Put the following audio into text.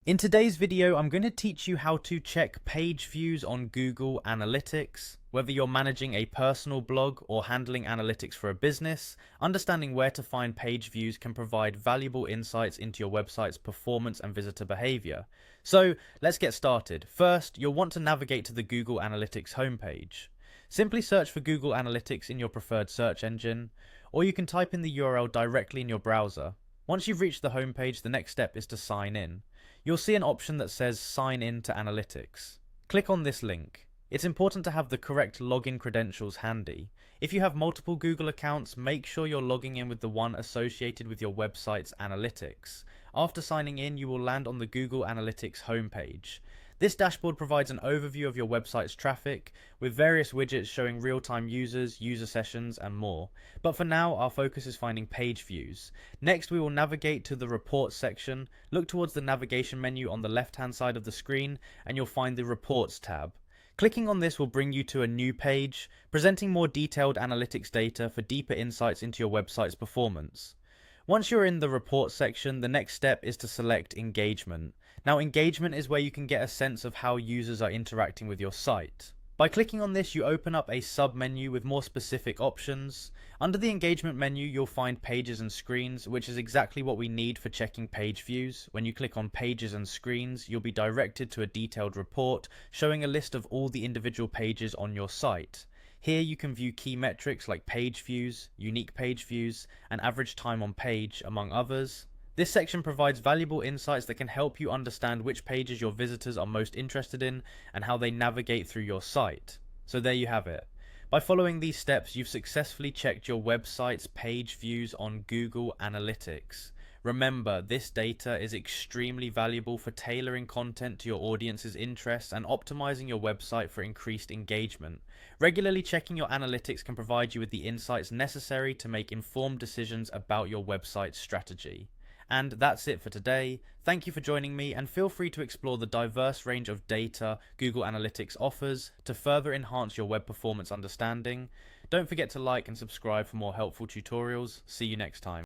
In today's video, I'm going to teach you how to check page views on Google Analytics. Whether you're managing a personal blog or handling analytics for a business, understanding where to find page views can provide valuable insights into your website's performance and visitor behavior. So let's get started. First, you'll want to navigate to the Google Analytics homepage. Simply search for Google Analytics in your preferred search engine, or you can type in the URL directly in your browser. Once you've reached the homepage, the next step is to sign in. You'll see an option that says Sign in to Analytics. Click on this link. It's important to have the correct login credentials handy. If you have multiple Google accounts, make sure you're logging in with the one associated with your website's analytics. After signing in, you will land on the Google Analytics homepage. This dashboard provides an overview of your website's traffic, with various widgets showing real-time users, user sessions, and more. But for now, our focus is finding page views. Next, we will navigate to the Reports section. Look towards the navigation menu on the left-hand side of the screen, and you'll find the Reports tab. Clicking on this will bring you to a new page, presenting more detailed analytics data for deeper insights into your website's performance. Once you're in the report section, the next step is to select engagement. Now, engagement is where you can get a sense of how users are interacting with your site. By clicking on this, you open up a sub-menu with more specific options. Under the engagement menu, you'll find pages and screens, which is exactly what we need for checking page views. When you click on pages and screens, you'll be directed to a detailed report showing a list of all the individual pages on your site. Here you can view key metrics like page views, unique page views, and average time on page, among others. This section provides valuable insights that can help you understand which pages your visitors are most interested in and how they navigate through your site. So there you have it. By following these steps, you've successfully checked your website's page views on Google Analytics. Remember, this data is extremely valuable for tailoring content to your audience's interests and optimizing your website for increased engagement. Regularly checking your analytics can provide you with the insights necessary to make informed decisions about your website's strategy. And that's it for today. Thank you for joining me, and feel free to explore the diverse range of data Google Analytics offers to further enhance your web performance understanding. Don't forget to like and subscribe for more helpful tutorials. See you next time.